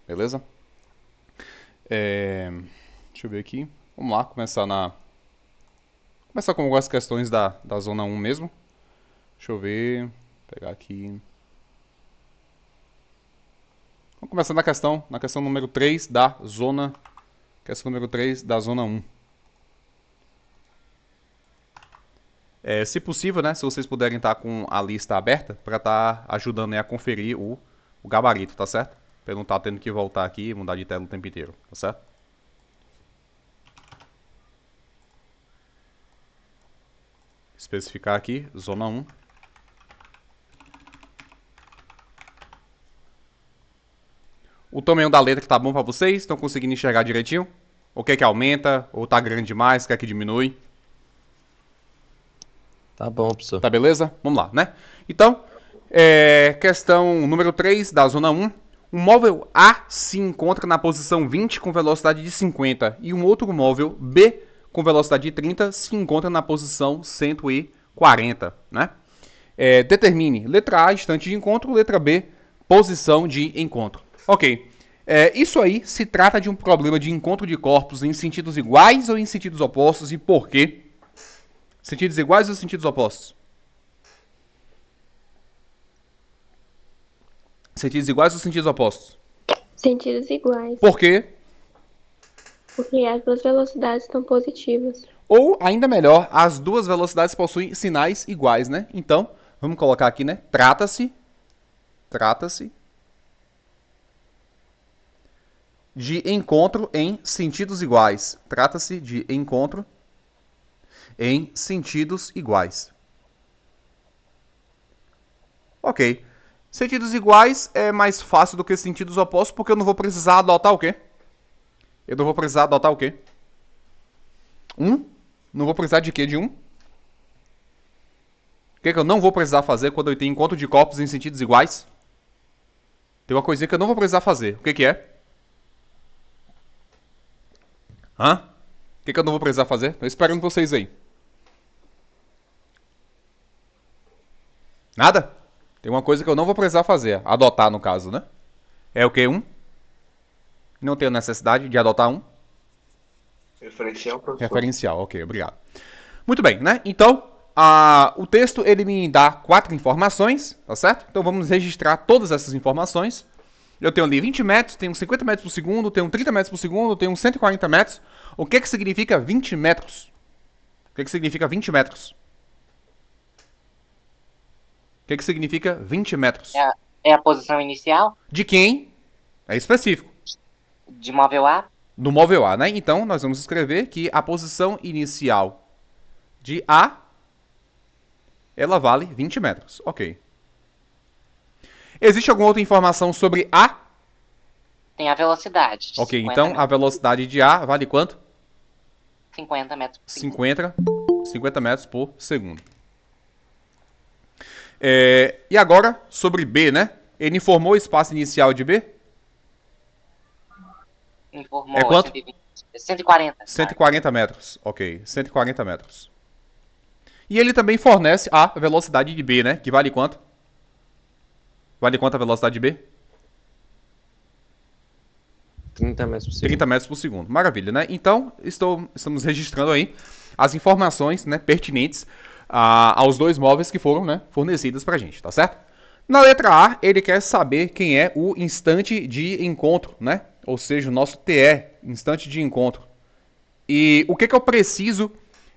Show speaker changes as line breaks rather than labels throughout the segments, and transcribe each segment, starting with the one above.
beleza? Deixa eu ver aqui. Vamos lá, começar com algumas questões da zona um mesmo. Deixa eu ver, vou pegar aqui. Vamos começar na questão número 3 da zona, questão número 3 da zona um. Se possível, né, se vocês puderem estar com a lista aberta para estar ajudando, né, a conferir o gabarito, tá certo? Para eu não estar tendo que voltar aqui e mudar de tela o tempo inteiro, tá certo? Especificar aqui, zona um. O tamanho da letra que tá bom para vocês? Estão conseguindo enxergar direitinho? O que é que aumenta? Ou tá grande demais? O que é que diminui?
Tá bom, professor.
Tá beleza? Vamos lá, né? Então, questão número 3 da zona um. Um móvel A se encontra na posição 20 com velocidade de 50 e um outro móvel B com velocidade de 30 se encontra na posição 140, né? Determine letra A, instante de encontro, letra B, posição de encontro. Ok. Isso aí se trata de um problema de encontro de corpos em sentidos iguais ou em sentidos opostos e por quê? Sentidos iguais ou sentidos opostos? Sentidos iguais ou sentidos opostos?
Sentidos iguais,
Por quê?
porque as duas velocidades estão positivas.
Ou, ainda melhor, as duas velocidades possuem sinais iguais, né? Então, vamos colocar aqui, né? Trata-se de encontro em sentidos iguais. Trata-se de encontro em sentidos iguais. Ok. Sentidos iguais é mais fácil do que sentidos opostos, porque eu não vou precisar adotar o quê? Eu não vou precisar adotar o quê? Um? Não vou precisar de quê? De um? O que, que eu não vou precisar fazer quando eu tenho encontro de corpos em sentidos iguais? Tem uma coisinha que eu não vou precisar fazer. O que, que é? Hã? O que, que eu não vou precisar fazer? Tô esperando vocês aí. Nada? Tem uma coisa que eu não vou precisar fazer. Adotar, no caso, né? É o que? Um? Não tenho necessidade de adotar um?
Referencial, professor.
Referencial, ok, obrigado. Muito bem, né? Então, o texto ele me dá 4 informações, tá certo? Então vamos registrar todas essas informações. Eu tenho ali 20 metros, tenho 50 metros por segundo, tenho 30 metros por segundo, tenho 140 metros. O que que significa 20 metros? O que que significa 20 metros? O que que significa 20
É
metros?
a, é a posição inicial
De quem? É específico.
de móvel A.
Do móvel A, né? Então nós vamos escrever que a posição inicial de A ela vale 20 metros. Ok. Existe alguma outra informação sobre A?
Tem a velocidade de
Ok,
50
então a
metros.
velocidade de A vale quanto?
50 metros por segundo.
50 metros por segundo. E agora, sobre B, né? Ele informou o espaço inicial de B? É
Informou, é
quanto?
120, 140.
140 metros. Ok, 140 metros. E ele também fornece a velocidade de B, né? Que vale quanto? Vale quanto a velocidade de B?
30 metros por
30
segundo.
metros por segundo. Maravilha, né? Então, estamos registrando aí as informações, né, pertinentes aos dois móveis que foram, né, fornecidas pra gente, tá certo? Na letra A, ele quer saber quem é o instante de encontro, né? Ou seja, o nosso TE, instante de encontro. E o que eu preciso,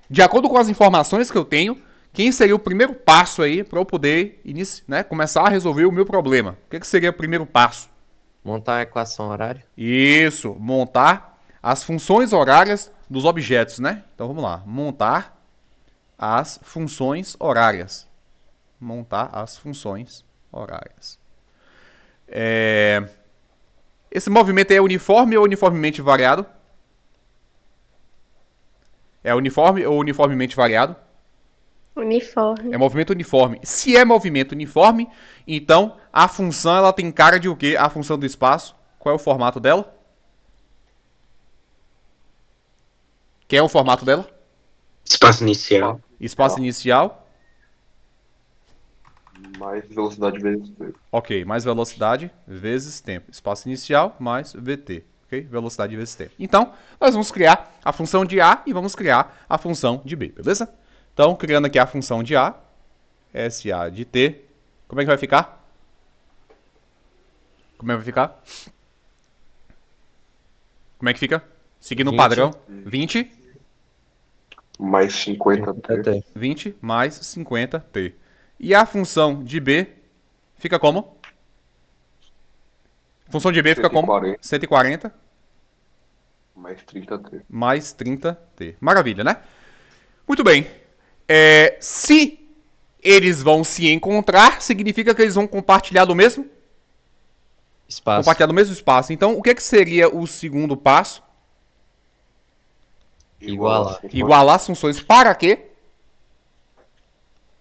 de acordo com as informações que eu tenho, quem seria o primeiro passo aí para eu poder né, começar a resolver o meu problema? O que seria o primeiro passo?
Montar a equação horária.
Isso, montar as funções horárias dos objetos, né? Então vamos lá, montar as funções horárias. Montar as funções horárias. Esse movimento é uniforme ou uniformemente variado? É uniforme ou uniformemente variado? É
Uniforme.
movimento uniforme. Se é movimento uniforme, então a função ela tem cara de o quê? A função do espaço. Qual é o formato dela? Quem é o formato dela?
Espaço inicial.
Espaço inicial.
Mais velocidade vezes tempo.
Ok, mais velocidade vezes tempo. Espaço inicial mais VT. Ok? Velocidade vezes tempo. Então, nós vamos criar a função de A e vamos criar a função de B, beleza? Então, criando aqui a função de A, SA de T, como é que vai ficar? Como é que vai ficar? Como é que fica? Seguindo o
20.
padrão, 20,
Mais 50t.
20 mais 50t. E a função de B fica como? A função de B fica como?
140.
140
Mais 30t.
mais 30t. Maravilha, né? Muito bem. Se eles vão se encontrar, significa que eles vão compartilhar do mesmo?
Espaço.
Compartilhar do mesmo espaço. Então, o que, que seria o segundo passo?
Igualar.
Igualar as funções para quê?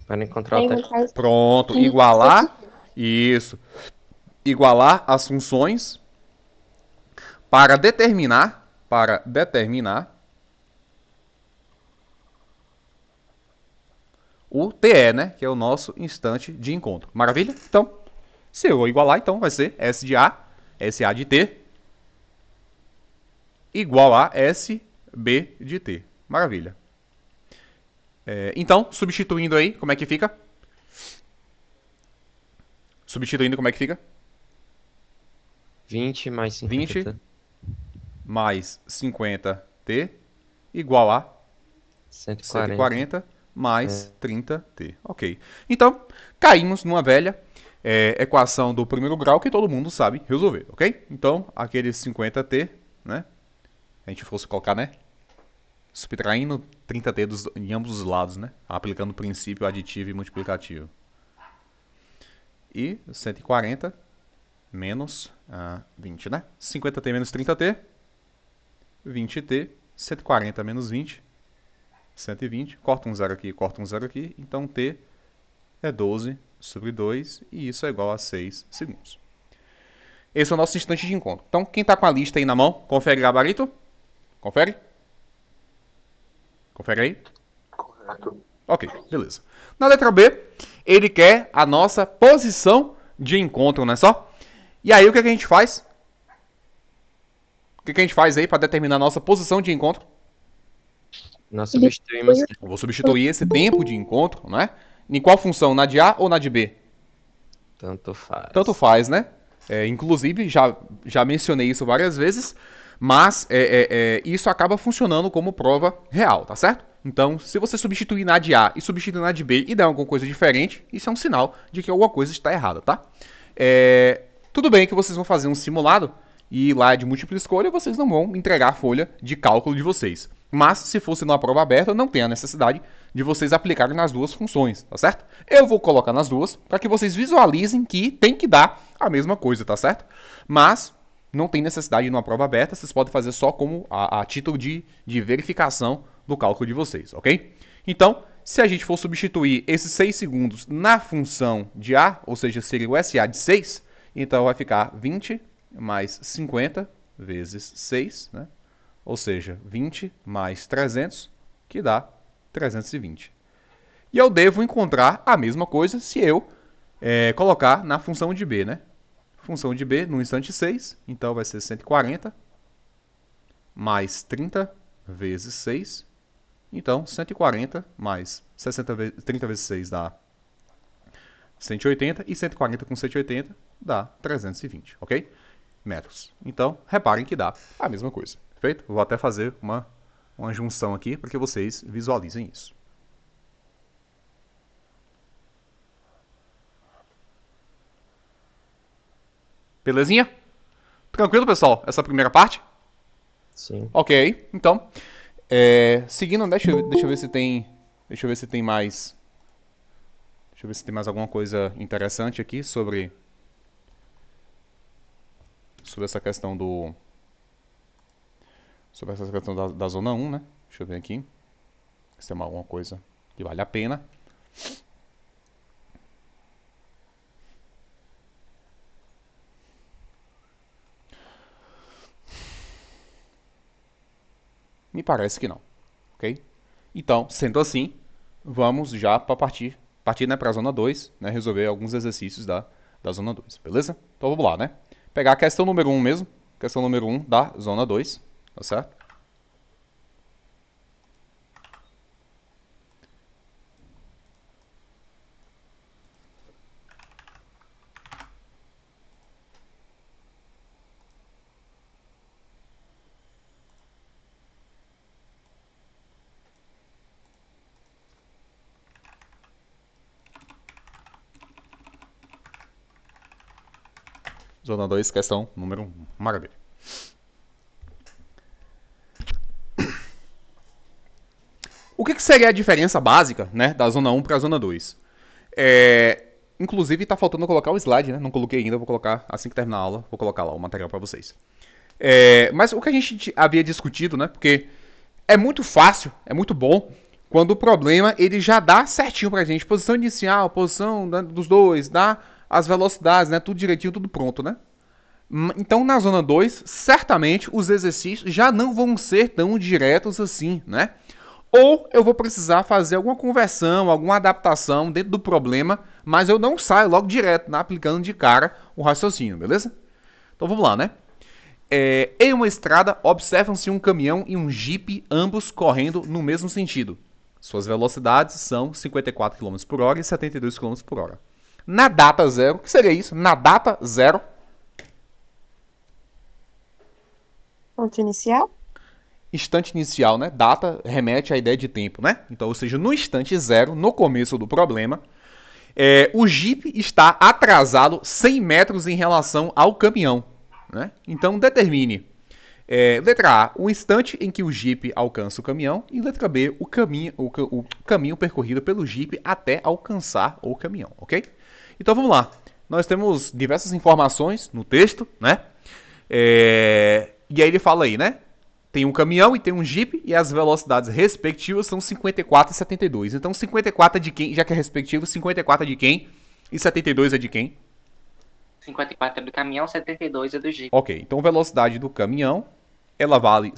Para encontrar o tempo.
Pronto, igualar. Isso. Igualar as funções para determinar o TE, né? Que é o nosso instante de encontro. Maravilha? Então, se eu igualar, então vai ser S de A, SA de T, igual a SB de T. Maravilha. Então, substituindo aí, como é que fica? Substituindo, como é que fica?
20 mais 50.
20 mais 50t igual a 140 mais 30t. Ok. Então, caímos numa velha equação do primeiro grau que todo mundo sabe resolver, ok? Então, aquele 50t, né? A gente fosse colocar, né? Subtraindo 30t em ambos os lados, né? Aplicando o princípio aditivo e multiplicativo. E 140 menos 20, né? 50t menos 30t, 20t, 140 menos 20, 120. Corta um zero aqui, então t é 12 sobre 2 e isso é igual a 6 segundos. Esse é o nosso instante de encontro. Então, quem está com a lista aí na mão, confere gabarito? Confere? Confere aí?
Correto.
Ok, beleza. Na letra B, ele quer a nossa posição de encontro, não é só? E aí, o que a gente faz? O que a gente faz aí para determinar a nossa posição de encontro?
Nós substituímos.
Eu vou substituir esse tempo de encontro, né? Em qual função? Na de A ou na de B?
Tanto faz.
Tanto faz, né? Inclusive, já mencionei isso várias vezes, mas isso acaba funcionando como prova real, tá certo? Então, se você substituir na de A e substituir na de B e der alguma coisa diferente, isso é um sinal de que alguma coisa está errada, tá? Tudo bem que vocês vão fazer um simulado e lá de múltipla escolha vocês não vão entregar a folha de cálculo de vocês. Mas, se fosse numa prova aberta, não tem a necessidade de vocês aplicarem nas duas funções, tá certo? Eu vou colocar nas duas para que vocês visualizem que tem que dar a mesma coisa, tá certo? Mas não tem necessidade numa prova aberta, vocês podem fazer só como a título de verificação do cálculo de vocês, ok? Então, se a gente for substituir esses 6 segundos na função de A, ou seja, seria o SA de 6, então vai ficar 20 mais 50 vezes 6, né? Ou seja, 20 mais 300, que dá 320. E eu devo encontrar a mesma coisa se eu colocar na função de B, né? Função de B no instante 6, então vai ser 140 mais 30 vezes 6. Então, 140 mais 30 vezes 6 dá 180 e 140 com 180 dá 320, ok? Metros. Então, reparem que dá a mesma coisa. Perfeito? Vou até fazer uma junção aqui para que vocês visualizem isso. Belezinha? Tranquilo, pessoal? Essa primeira parte?
Sim.
Ok. Então, seguindo, deixa eu ver se tem mais. Deixa eu ver se tem mais alguma coisa interessante aqui sobre essa questão da zona 1, né? Deixa eu ver aqui se tem alguma coisa que vale a pena. Me parece que não, ok? Então, sendo assim, vamos já para partir partir, né, para a zona 2, né, resolver alguns exercícios da zona 2, beleza? Então vamos lá, né? Pegar a questão número 1 mesmo, questão número 1 da zona 2, tá certo? Zona 2, questão número 1. Maravilha. O que seria a diferença básica, né, da zona 1 para a zona 2? Inclusive, está faltando colocar o slide, né? Não coloquei ainda, vou colocar assim que terminar a aula, vou colocar lá o material para vocês. Mas o que a gente havia discutido, né? Porque é muito fácil, é muito bom, quando o problema ele já dá certinho pra gente. Posição inicial, posição, né, dos dois, dá as velocidades, né? Tudo direitinho, tudo pronto, né? Então, na zona 2, certamente os exercícios já não vão ser tão diretos assim, né? Ou eu vou precisar fazer alguma conversão, alguma adaptação dentro do problema, mas eu não saio logo direto, né, aplicando de cara o raciocínio, beleza? Então vamos lá, né? Em uma estrada, observam-se um caminhão e um jipe, ambos correndo no mesmo sentido. Suas velocidades são 54 km por hora e 72 km por hora. Na data zero, o que seria isso? Na data zero...
Ponto inicial?
Instante inicial, né? Data remete à ideia de tempo, né? Então, ou seja, no instante zero, no começo do problema, o Jeep está atrasado 100 metros em relação ao caminhão, né? Então, determine, letra A, o instante em que o Jeep alcança o caminhão, e letra B, o caminho percorrido pelo Jeep até alcançar o caminhão, ok? Então, vamos lá. Nós temos diversas informações no texto, né? E aí ele fala aí, né? Tem um caminhão e tem um Jeep e as velocidades respectivas são 54 e 72. Então 54 é de quem? Já que é respectivo, 54 é de quem? E 72 é de quem?
54 é do caminhão, 72 é do Jeep.
Ok, então a velocidade do caminhão, ela vale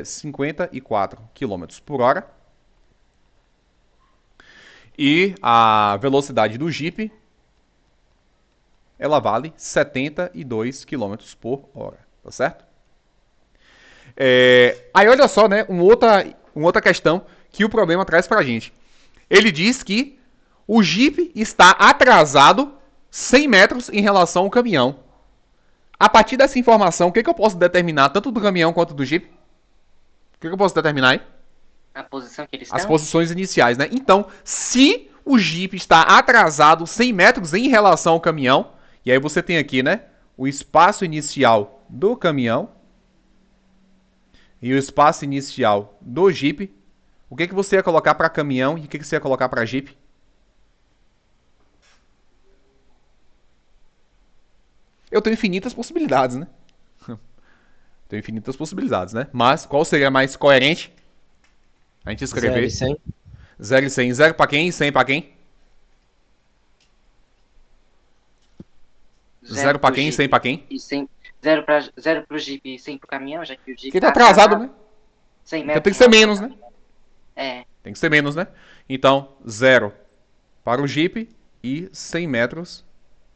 54 km por hora. E a velocidade do Jeep, ela vale 72 km por hora, tá certo? Aí olha só, né, uma outra questão que o problema traz pra gente. Ele diz que o Jeep está atrasado 100 metros em relação ao caminhão. A partir dessa informação, o que eu posso determinar tanto do caminhão quanto do Jeep? O que eu posso determinar aí?
A posição que eles estão?
As posições iniciais, né? Então, se o Jeep está atrasado 100 metros em relação ao caminhão, e aí você tem aqui, né, o espaço inicial do caminhão e o espaço inicial do Jeep, o que você ia colocar para caminhão e o que você ia colocar para Jeep? Eu tenho infinitas possibilidades, né? Tenho infinitas possibilidades, né? Mas qual seria mais coerente? A gente escrever
0 e 100.
0 e 100. 0 para quem e 100 para quem? 0 para quem e 100 para quem?
E 100, 0 pro Jeep e 100 pro caminhão, já que o Jeep
Porque tá atrasado, né?
100
Então
metros.
tem que ser menos, né?
Tem
que ser menos, né? Então, 0 para o Jeep e 100 metros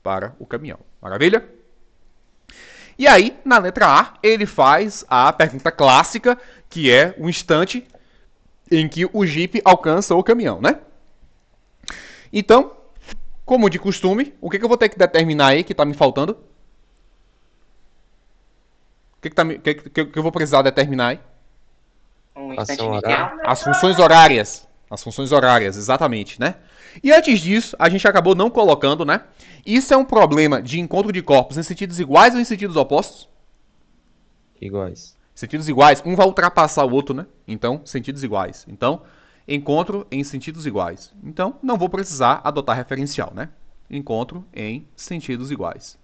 para o caminhão. Maravilha? E aí, na letra A, ele faz a pergunta clássica, que é o instante em que o Jeep alcança o caminhão, né? Então, como de costume, o que eu vou ter que determinar aí que está me faltando? O que eu vou precisar determinar aí?
Um instante inicial.
As funções horárias. As funções horárias, exatamente, né? E antes disso, a gente acabou não colocando, né? Isso é um problema de encontro de corpos em sentidos iguais ou em sentidos opostos?
Iguais.
Sentidos iguais. Um vai ultrapassar o outro, né? Então, sentidos iguais. Então, encontro em sentidos iguais. Então, não vou precisar adotar referencial, né? Encontro em sentidos iguais.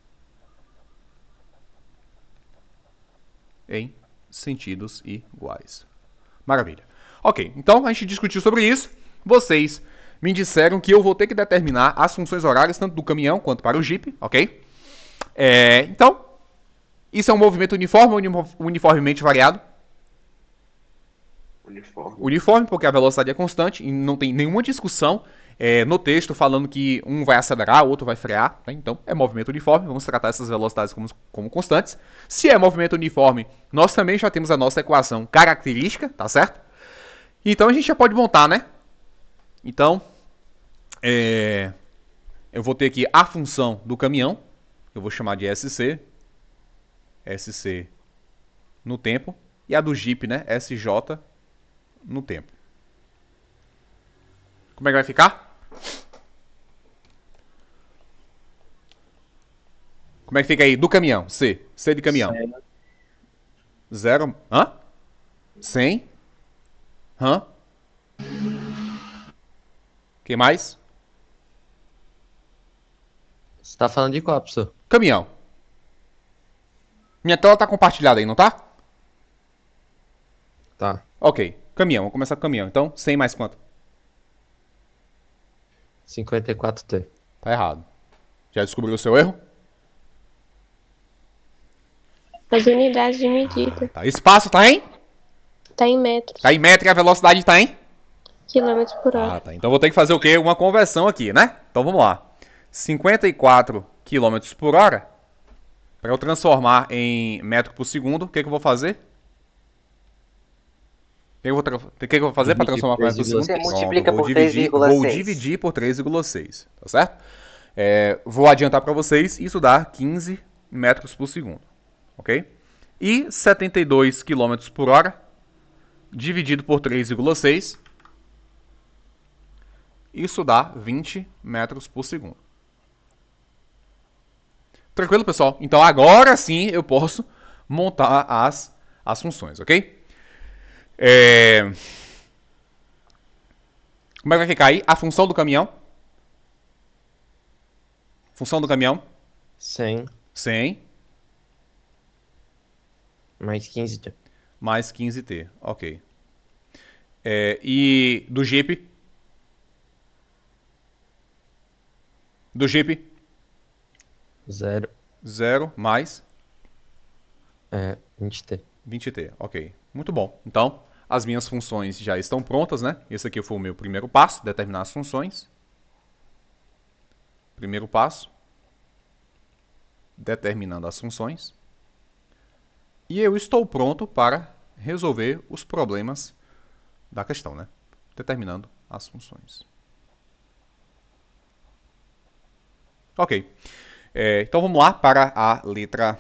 Em sentidos iguais. Maravilha. Ok, então a gente discutiu sobre isso. Vocês me disseram que eu vou ter que determinar as funções horárias tanto do caminhão quanto para o Jeep, ok? Então, isso é um movimento uniforme ou uniformemente variado?
Uniforme.
Uniforme, porque a velocidade é constante e não tem nenhuma discussão no texto falando que um vai acelerar, o outro vai frear. Né? Então, é movimento uniforme. Vamos tratar essas velocidades como constantes. Se é movimento uniforme, nós também já temos a nossa equação característica, tá certo? Então, a gente já pode montar, né? Então, eu vou ter aqui a função do caminhão. Eu vou chamar de SC. SC no tempo. E a do Jeep, né? SJ no tempo. Como é que vai ficar? Como é que fica aí? Do caminhão. C. C de caminhão. 0. Hã? 100. Hã? Quem mais?
Você tá falando de qual, professor?
Caminhão. Minha tela tá compartilhada aí, não tá?
Tá.
Ok. Caminhão. Vamos começar com caminhão. Então, 100 mais quanto?
54T.
Tá errado. Já descobriu o seu erro?
As unidades de medida.
Tá. Espaço tá em?
Tá em metros.
Tá em metro e a velocidade tá em?
Quilômetros por hora.
Ah, tá. Então vou ter que fazer o quê? Uma conversão aqui, né? Então vamos lá. 54 km por hora. Para eu transformar em metro por segundo, o que eu vou fazer? O que eu vou fazer para transformar para metro por segundo?
Você
Pronto,
multiplica
vou
por
dividir,
3,6.
vou dividir por 3,6, tá certo? Vou adiantar para vocês, isso dá 15 metros por segundo, ok? E 72 km por hora, dividido por 3,6, isso dá 20 metros por segundo. Tranquilo, pessoal? Então agora sim eu posso montar as funções, ok? Como é que vai ficar aí? A função do caminhão. Função do caminhão.
100
100
mais 15T.
mais 15t. Ok. E do Jeep? Do Jeep?
0.
0 mais
20T.
20t. Ok. Muito bom. Então, as minhas funções já estão prontas, né? Esse aqui foi o meu primeiro passo, determinar as funções. Primeiro passo. Determinando as funções. E eu estou pronto para resolver os problemas da questão, né? Determinando as funções. Ok. Então vamos lá para a letra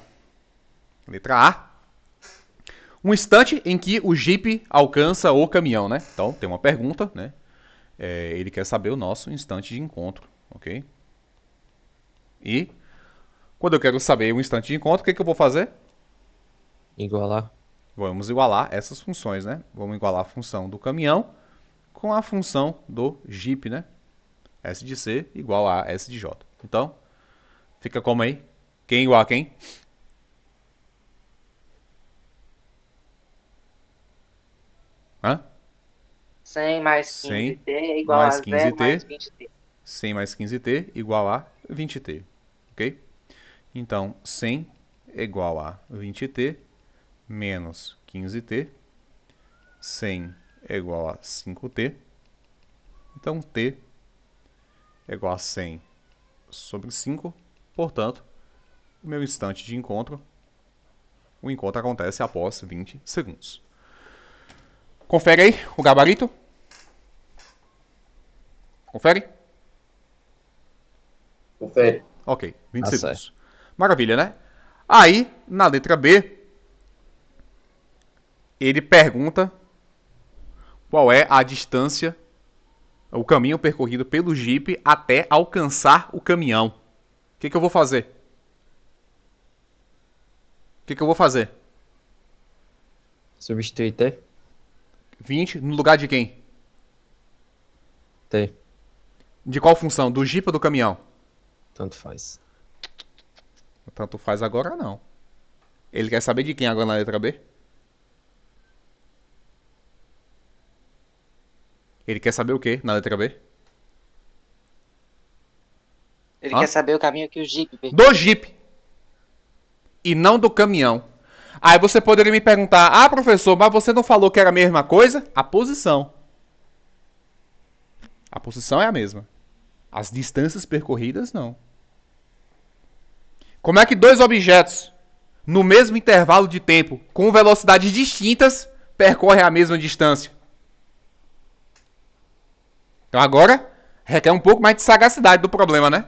A. Um instante em que o Jeep alcança o caminhão, né? Então tem uma pergunta, né? Ele quer saber o nosso instante de encontro, ok? E quando eu quero saber o instante de encontro, o que eu vou fazer?
Igualar.
Vamos igualar essas funções, né? Vamos igualar a função do caminhão com a função do Jeep, né? S de C igual a S de J. Então, fica como aí? Quem igual a quem? Hã?
100 mais
100
15t é igual
mais
a 0
15t.
mais 20t.
100 mais 15t igual a 20t, ok? Então, 100 é igual a 20t menos 15t. 100 é igual a 5t. Então, t é igual a 100 sobre 5. Portanto, o meu instante de encontro, o encontro acontece após 20 segundos. Confere aí o gabarito. Confere?
Confere.
Ok, 20
Tá
segundos.
certo.
Maravilha, né? Aí, na letra B, ele pergunta qual é a distância, o caminho percorrido pelo Jeep até alcançar o caminhão. O que eu vou fazer? O que eu vou fazer?
Substituir T.
20 no lugar de quem?
T.
De qual função? Do Jeep ou do caminhão?
Tanto faz.
Tanto faz agora não. Ele quer saber de quem agora na letra B? Ele quer saber o que na letra B?
Ele
Hã?
quer saber o caminho que o Jeep percorreu.
Do Jeep. E não do caminhão. Aí você poderia me perguntar, ah, professor, mas você não falou que era a mesma coisa? A posição. A posição é a mesma. As distâncias percorridas, não. Como é que dois objetos, no mesmo intervalo de tempo, com velocidades distintas, percorrem a mesma distância? Então agora, requer um pouco mais de sagacidade do problema, né?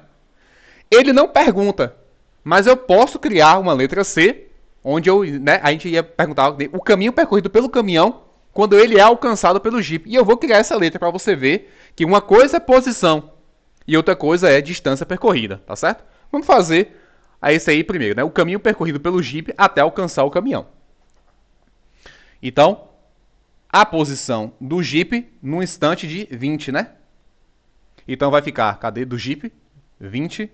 Ele não pergunta, mas eu posso criar uma letra C, onde a gente ia perguntar o caminho percorrido pelo caminhão quando ele é alcançado pelo Jeep. E eu vou criar essa letra para você ver que uma coisa é posição e outra coisa é distância percorrida, tá certo? Vamos fazer esse aí primeiro, né? O caminho percorrido pelo Jeep até alcançar o caminhão. Então, a posição do Jeep no instante de 20, né? Então vai ficar, cadê do Jeep? 20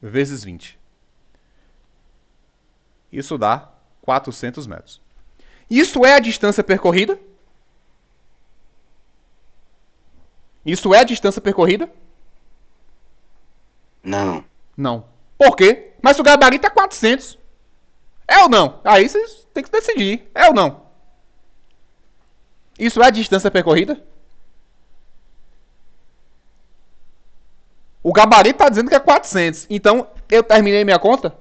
vezes 20. Isso dá 400 metros. Isso é a distância percorrida? Isso é a distância percorrida?
Não.
Não. Por quê? Mas o gabarito é 400. É ou não? Aí vocês têm que decidir. É ou não? Isso é a distância percorrida? O gabarito está dizendo que é 400. Então, eu terminei minha conta?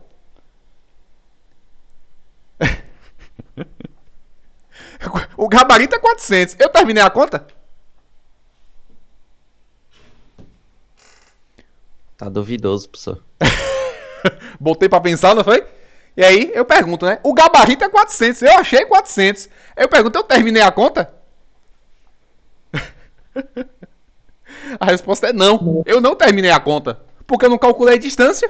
O gabarito é 400. Eu terminei a conta?
Tá duvidoso, professor.
Botei pra pensar, não foi? E aí, eu pergunto, né? O gabarito é 400. Eu achei 400. Eu pergunto, eu terminei a conta? A resposta é não. Eu não terminei a conta. Porque eu não calculei distância.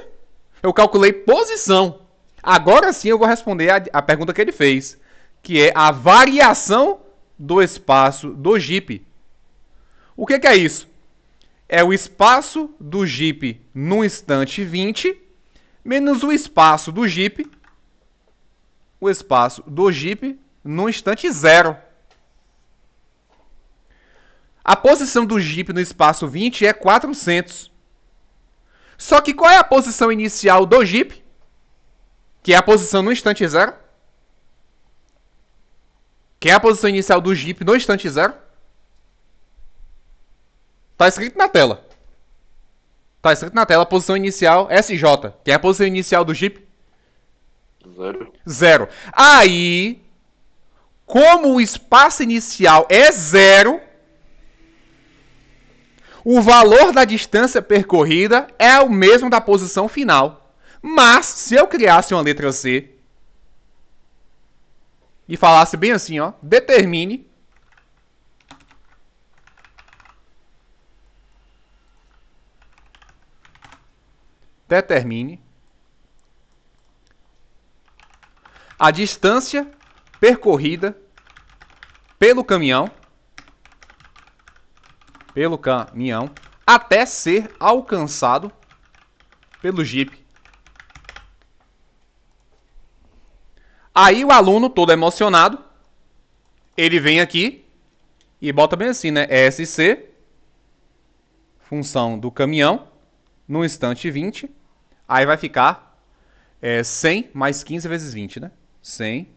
Eu calculei posição. Agora sim eu vou responder a pergunta que ele fez. Que é a variação do espaço do Jeep. O que é isso? É o espaço do Jeep no instante 20 menos o espaço do Jeep. O espaço do Jeep no instante 0. A posição do Jeep no espaço 20 é 400. Só que qual é a posição inicial do Jeep? Que é a posição no instante 0? Que é a posição inicial do Jeep no instante 0? Tá escrito na tela. Tá escrito na tela a posição inicial SJ. Que é a posição inicial do Jeep?
0.
0. Aí, como o espaço inicial é 0, o valor da distância percorrida é o mesmo da posição final. Mas, se eu criasse uma letra C e falasse bem assim, ó, determine a distância percorrida pelo caminhão até ser alcançado pelo Jeep. Aí o aluno, todo emocionado, ele vem aqui e bota bem assim, né? SC, função do caminhão, no instante 20. Aí vai ficar 100 mais 15 vezes 20, né? 100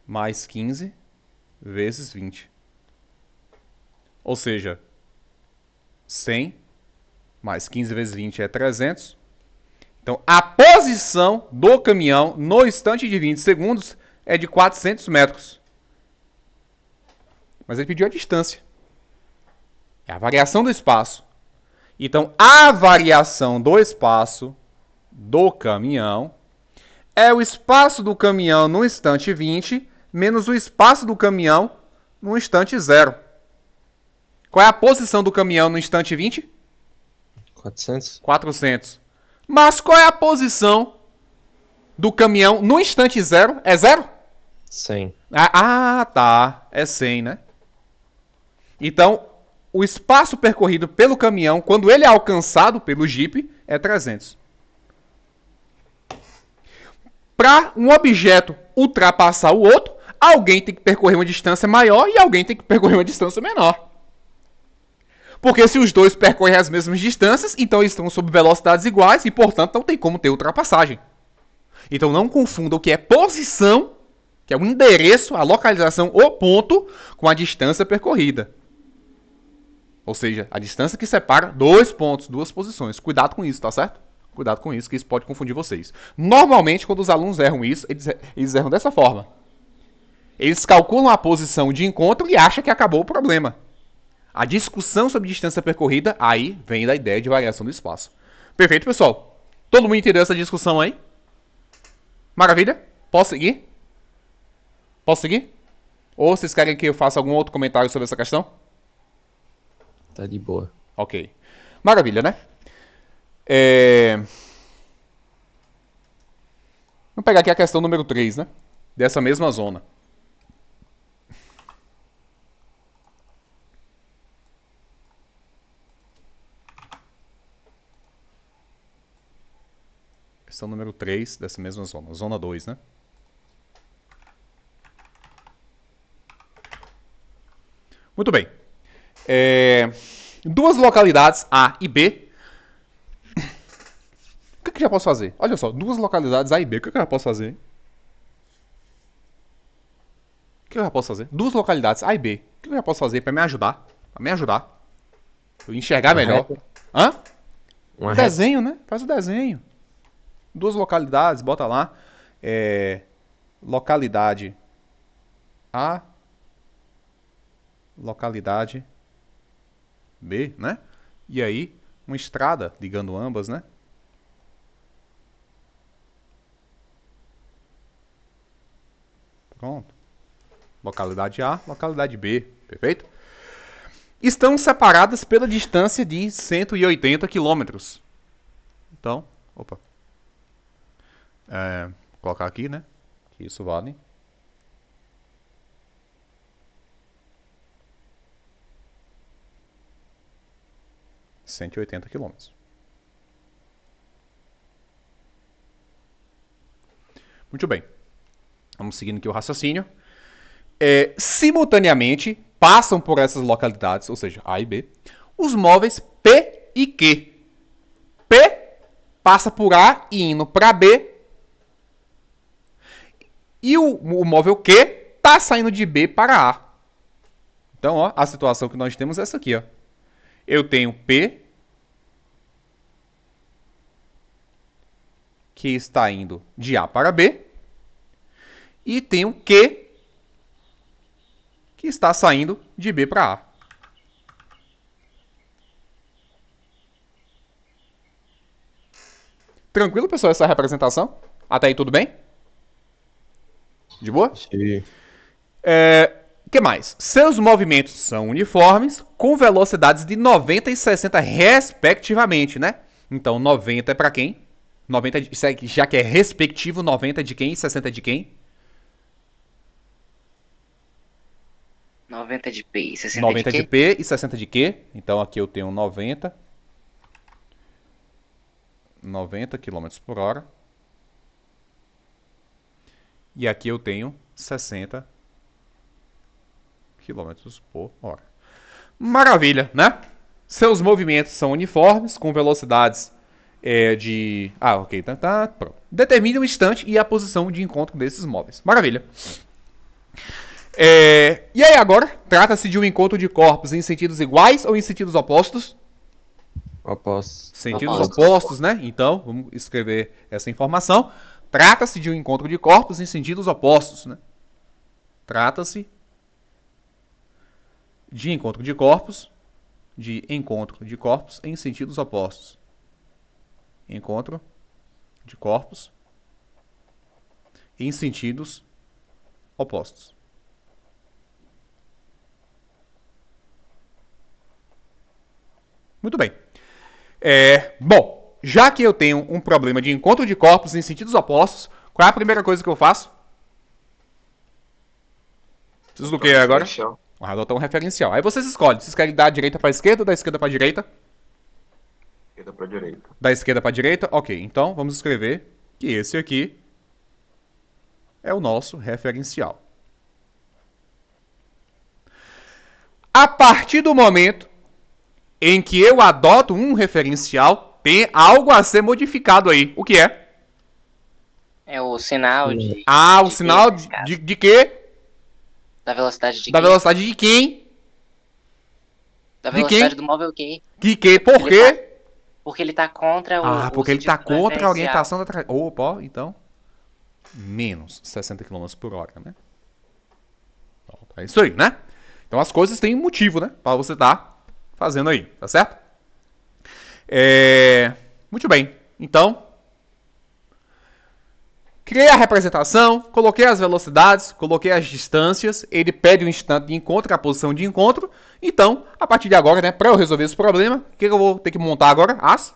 mais 15 vezes 20. Ou seja, 100 mais 15 vezes 20 é 300. Então, a posição do caminhão no instante de 20 segundos é de 400 metros. Mas ele pediu a distância. É a variação do espaço. Então, a variação do espaço do caminhão é o espaço do caminhão no instante 20 menos o espaço do caminhão no instante 0. Qual é a posição do caminhão no instante 20?
400?
400. Mas qual é a posição do caminhão no instante 0? É 0?
100.
Ah, tá. É 100, né? Então, o espaço percorrido pelo caminhão, quando ele é alcançado pelo Jeep, é 300. Para um objeto ultrapassar o outro, alguém tem que percorrer uma distância maior e alguém tem que percorrer uma distância menor. Porque se os dois percorrem as mesmas distâncias, então eles estão sob velocidades iguais e, portanto, não tem como ter ultrapassagem. Então não confunda o que é posição, que é o endereço, a localização, o ponto, com a distância percorrida. Ou seja, a distância que separa dois pontos, duas posições. Cuidado com isso, tá certo? Cuidado com isso, que isso pode confundir vocês. Normalmente, quando os alunos erram isso, eles erram dessa forma. Eles calculam a posição de encontro e acham que acabou o problema. A discussão sobre distância percorrida, aí vem da ideia de variação do espaço. Perfeito, pessoal? Todo mundo entendeu essa discussão aí? Maravilha? Posso seguir? Posso seguir? Ou vocês querem que eu faça algum outro comentário sobre essa questão?
Tá de boa.
Ok. Maravilha, né? Vamos pegar aqui a questão número 3, né? Dessa mesma zona. Questão número 3 dessa mesma zona. Zona 2, né? Muito bem. Duas localidades A e B. O que eu já posso fazer? Olha só, duas localidades A e B. O que eu já posso fazer? O que eu já posso fazer? Duas localidades A e B. O que eu já posso fazer para me ajudar? Para me ajudar. Eu enxergar melhor. Hã?
Uma
Desenho, né? Faz o desenho. Duas localidades, bota lá. Localidade A. Localidade B, né? E aí, uma estrada ligando ambas, né? Pronto. Localidade A, localidade B, perfeito? Estão separadas pela distância de 180 quilômetros. Então, opa. Vou colocar aqui, né? Que isso vale. km. Muito bem. Vamos seguindo aqui o raciocínio. Simultaneamente, passam por essas localidades, ou seja, A e B, os móveis P e Q. P passa por A e indo para B. E o móvel Q está saindo de B para A. Então, ó, a situação que nós temos é essa aqui, ó. Eu tenho P, que está indo de A para B, e tenho Q, que está saindo de B para A. Tranquilo, pessoal, essa representação? Até aí tudo bem? De boa?
Sim.
Que mais? Seus movimentos são uniformes, com velocidades de 90 e 60 respectivamente, né? Então, 90 é para quem? 90, já que é respectivo, 90 é de quem e 60 é de quem?
90 de P e 60
90
de
de
quê?
P e 60 de Q. Então, aqui eu tenho 90 km por hora. E aqui eu tenho 60 km por hora. Maravilha, né? Seus movimentos são uniformes, com velocidades de... ok. Pronto. Determine o instante e a posição de encontro desses móveis. Maravilha. E aí agora, trata-se de um encontro de corpos em sentidos iguais ou em sentidos opostos?
Opostos.
Sentidos opostos, né? Então, vamos escrever essa informação. Trata-se de um encontro de corpos em sentidos opostos, né? Trata-se de encontro de corpos em sentidos opostos. Encontro de corpos em sentidos opostos. Muito bem. Bom, já que eu tenho um problema de encontro de corpos em sentidos opostos, qual é a primeira coisa que eu faço? Preciso do que agora? Vou adotar um referencial. Aí vocês escolhem. Vocês querem da direita para a esquerda ou da esquerda para a direita?
Esquerda para direita.
Da esquerda para a direita? Ok, então vamos escrever que esse aqui é o nosso referencial. A partir do momento em que eu adoto um referencial, tem algo a ser modificado aí. O que é?
É o sinal de.
Ah, o
de
sinal
quê, nesse caso?
de quê?
Da velocidade de
Da
quê?
velocidade de quem?
Da
De
velocidade
quem?
do móvel Q.
De quê? Por
Ele tá,
quê?
porque ele tá contra
Ah,
o
porque ele tá
sentido
contra a
preferencial.
orientação da trajetória. Opa, ó, então. Menos 60 km por hora, né? Então, é isso aí, né? Então as coisas têm um motivo, né? Pra você estar fazendo aí, tá certo? Muito bem. Então, criei a representação, coloquei as velocidades, coloquei as distâncias, ele pede o instante de encontro, a posição de encontro. Então, a partir de agora, né, para eu resolver esse problema, o que eu vou ter que montar agora? As?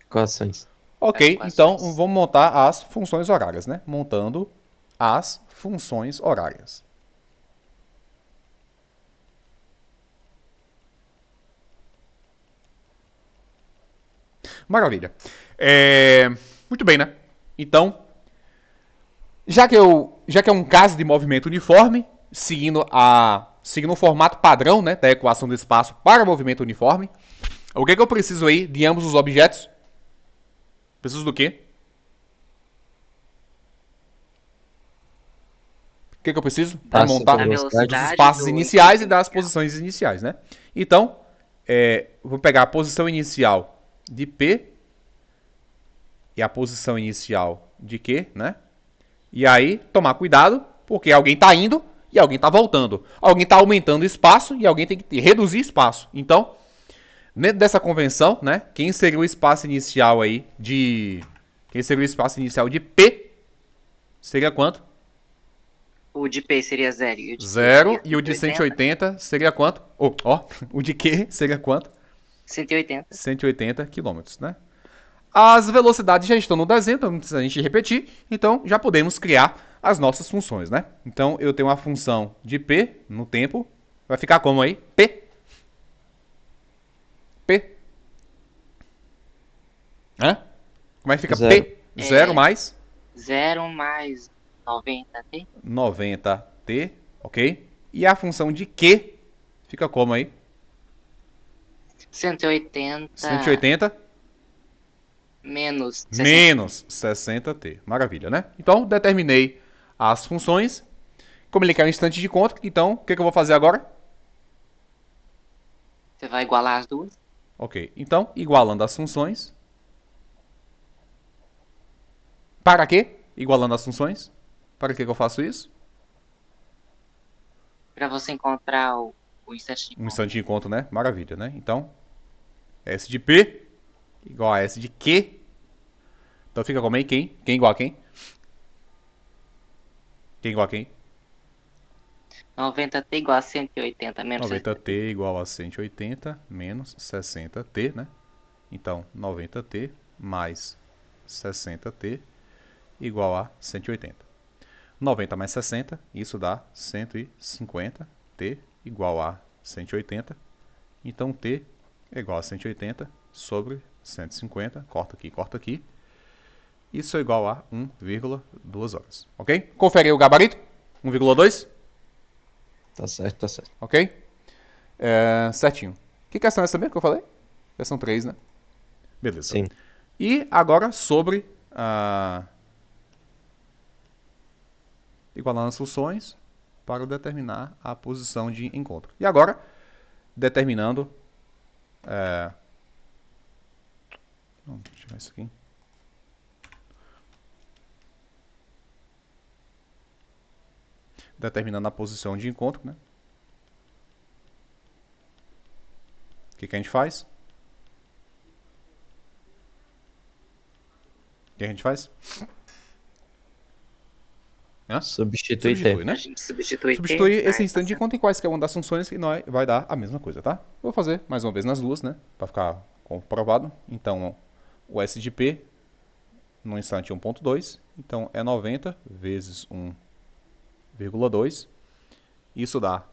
Equações.
Ok,
As
então
equações.
vamos montar as funções horárias, né? Montando as funções horárias. Maravilha. Muito bem, né? Então, já que é um caso de movimento uniforme, seguindo o formato padrão, né, da equação do espaço para movimento uniforme, o que eu preciso aí de ambos os objetos? Preciso do quê? O que eu preciso para
Passa
montar
da
Da
velocidade.
dos
velocidade
espaços
do
iniciais e
instante
das
inicial.
posições iniciais, né? Então, vou pegar a posição inicial de P e a posição inicial de Q, né? E aí, tomar cuidado, porque alguém está indo e alguém está voltando. Alguém está aumentando o espaço e alguém tem que reduzir espaço. Então, dentro dessa convenção, né, quem seria o espaço inicial aí de... Quem seria o espaço inicial de P seria quanto?
O de P seria 0 e o de Q
0.
seria
E o de
180.
180 seria quanto? O de Q seria quanto?
180.
180 quilômetros, né? As velocidades já estão no desenho, então não precisa a gente repetir. Então já podemos criar as nossas funções, né? Então eu tenho uma função de P no tempo. Vai ficar como aí? P. P. Hã? Como é que fica
Zero.
P? 0 mais
0 mais 90t.
90t, ok? E a função de Q fica como aí?
180
180
menos 60.
menos 60t. Maravilha, né? Então determinei as funções. Como ele quer um instante de conta, então o que eu vou fazer agora?
Você vai igualar as duas.
Ok, então igualando as funções. Para quê? Igualando as funções. Para que eu faço isso?
Para você encontrar o instante de
Um
conta.
instante de encontro, né? Maravilha, né? Então, S de P igual a S de Q. Então fica como aí quem? Quem igual a quem? Quem igual a quem?
90t igual a 180 menos 60.
90t igual a 180 menos 60t, né? Então, 90t mais 60t igual a 180. 90 mais 60, isso dá 150. T igual a 180. Então, T é igual a 180 sobre 150. Corta aqui, corta aqui. Isso é igual a 1,2 horas. Ok? Confere aí o gabarito. 1,2.
Tá certo, tá certo.
Ok? Certinho. Que questão é essa mesmo que eu falei? Questão 3, né? Beleza.
Sim.
E agora sobre igualando as funções para determinar a posição de encontro. E agora, determinando... Vamos tirar isso aqui. Determinando a posição de encontro, né? O que a gente faz? O que a gente faz? Hã?
Substitui
Substitui,
T.
né?
A gente substitui
Substitui
t,
esse
vai
instante de
passar.
conta em quaisquer uma das funções e nós vai dar a mesma coisa, tá? Vou fazer mais uma vez nas duas, né? Para ficar comprovado. Então, o S de P no instante 1.2. Então, é 90 vezes 1,2. Isso dá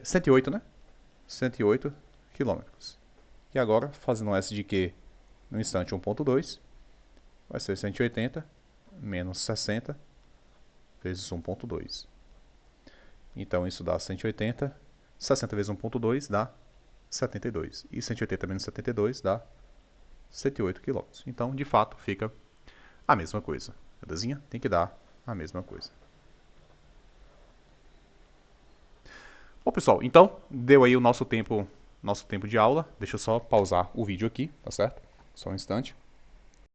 108, né? 108 quilômetros. E agora, fazendo um S de Q no instante 1.2, vai ser 180 menos 60 vezes 1.2. Então isso dá 180. 60 vezes 1.2 dá 72. E 180 menos 72 dá 108 km. Então, de fato, fica a mesma coisa. Belezinha? Tem que dar a mesma coisa. Bom, pessoal, então deu aí o nosso tempo de aula. Deixa eu só pausar o vídeo aqui, tá certo? Só um instante.